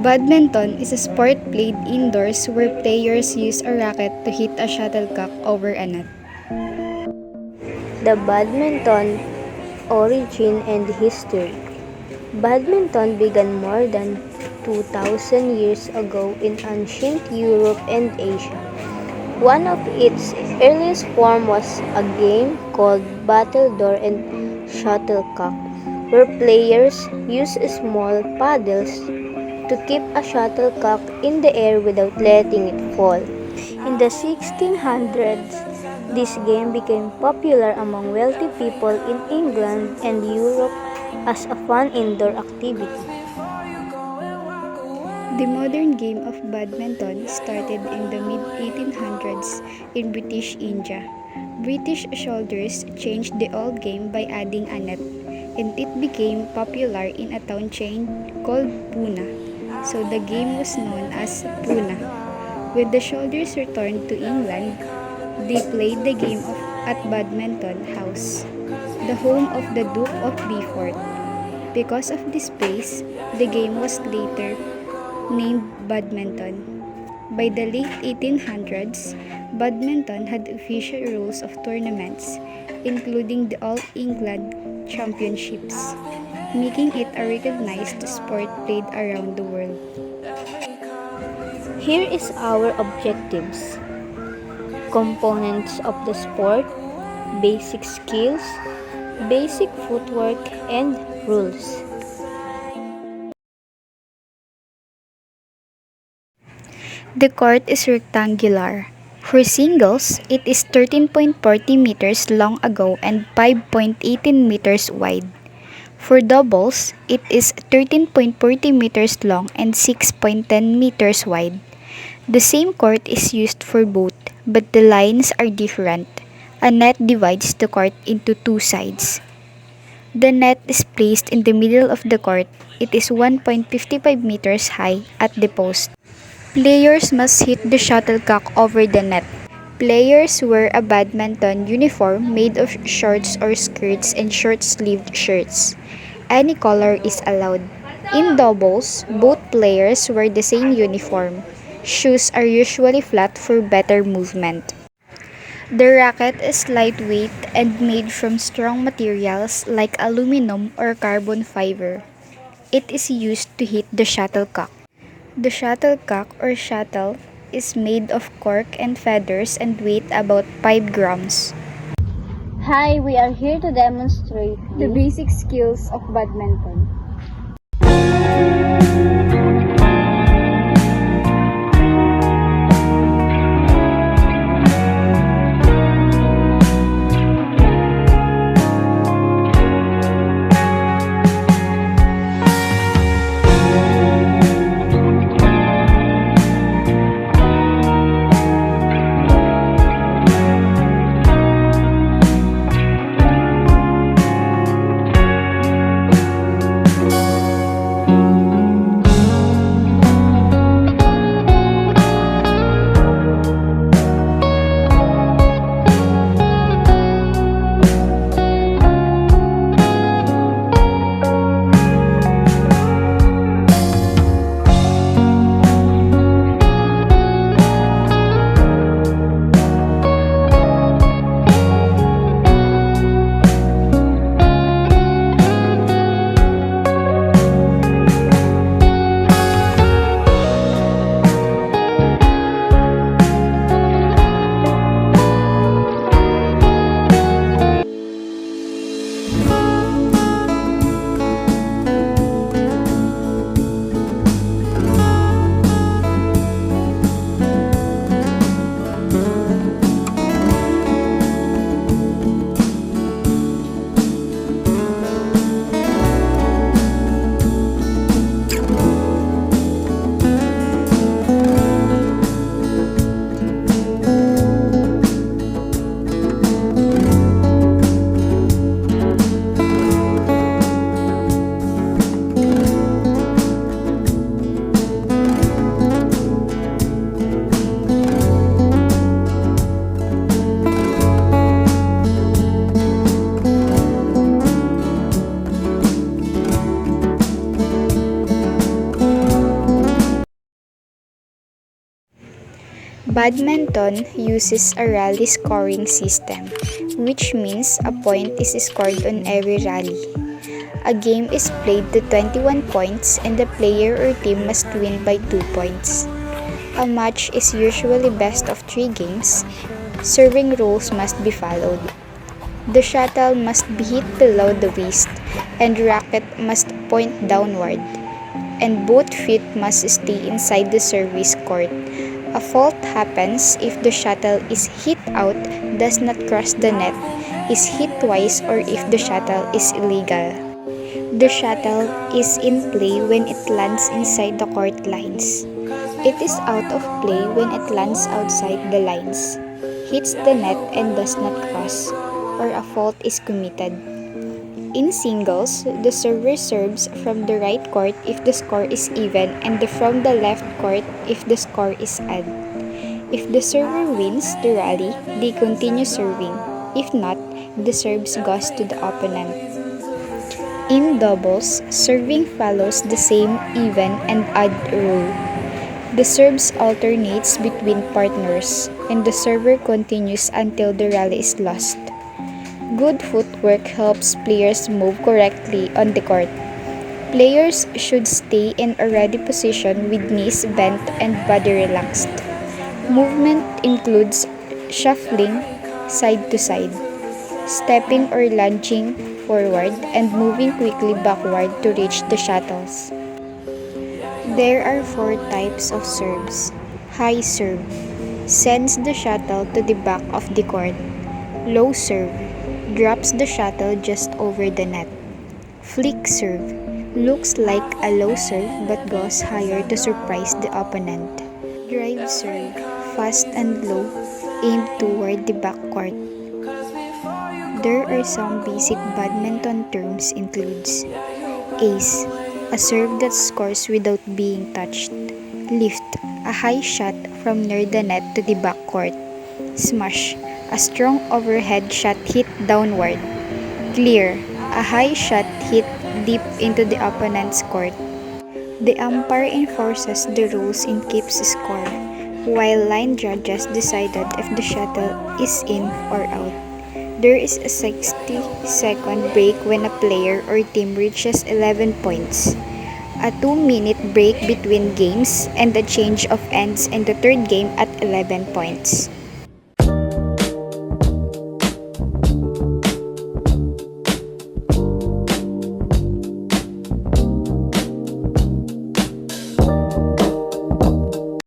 Badminton is a sport played indoors where players use a racket to hit a shuttlecock over a net. The badminton origin and history. Badminton began more than 2,000 years ago in ancient Europe and Asia. One of its earliest forms was a game called battledore and shuttlecock, where players used small paddles to keep a shuttlecock in the air without letting it fall. In the 1600s, this game became popular among wealthy people in England and Europe as a fun indoor activity. The modern game of badminton started in the mid-1800s in British India. British soldiers changed the old game by adding a net, and it became popular in a town chain called Pune. So the game was known as Pune. When the soldiers returned to England, they played the game at Badminton House, the home of the Duke of Beaufort. Because of this place, the game was later named badminton. By the late 1800s, badminton had official rules of tournaments, including the All England Championships, making it a recognized sport played around the world. Here is our objectives. Components of the sport, basic skills, basic footwork, and rules. The court is rectangular. For singles, it is 13.40 meters long ago and 5.18 meters wide. For doubles, it is 13.40 meters long and 6.10 meters wide. The same court is used for both, but the lines are different. A net divides the court into two sides. The net is placed in the middle of the court. It is 1.55 meters high at the post. Players must hit the shuttlecock over the net. Players wear a badminton uniform made of shorts or skirts and short-sleeved shirts. Any color is allowed. In doubles, both players wear the same uniform. Shoes are usually flat for better movement. The racket is lightweight and made from strong materials like aluminum or carbon fiber. It is used to hit the shuttlecock. The shuttlecock or shuttle is made of cork and feathers and weight about 5 grams. Hi, we are here to demonstrate The basic skills of badminton. Badminton uses a rally scoring system, which means a point is scored on every rally. A game is played to 21 points and the player or team must win by 2 points. A match is usually best of 3 games. Serving rules must be followed. The shuttle must be hit below the waist and racket must point downward, and both feet must stay inside the service court. A fault happens if the shuttle is hit out, does not cross the net, is hit twice, or if the shuttle is illegal. The shuttle is in play when it lands inside the court lines. It is out of play when it lands outside the lines, hits the net and does not cross, or a fault is committed. In singles, the server serves from the right court if the score is even and from the left court if the score is odd. If the server wins the rally, they continue serving. If not, the serves goes to the opponent. In doubles, serving follows the same even and odd rule. The serves alternates between partners, and the server continues until the rally is lost. Good footwork helps players move correctly on the court. Players should stay in a ready position with knees bent and body relaxed. Movement includes shuffling side to side, stepping or lunging forward, and moving quickly backward to reach the shuttles. There are 4 types of serves. High serve sends the shuttle to the back of the court. Low serve drops the shuttle just over the net. Flick serve looks like a low serve but goes higher to surprise the opponent. Drive serve, fast and low, aimed toward the backcourt. There are some basic badminton terms includes ace, a serve that scores without being touched. Lift, a high shot from near the net to the backcourt. Smash, a strong overhead shot hit downward. Clear, a high shot hit deep into the opponent's court. The umpire enforces the rules and keeps score, while line judges decided if the shuttle is in or out. There is a 60-second break when a player or team reaches 11 points. A 2-minute break between games and the change of ends in the third game at 11 points.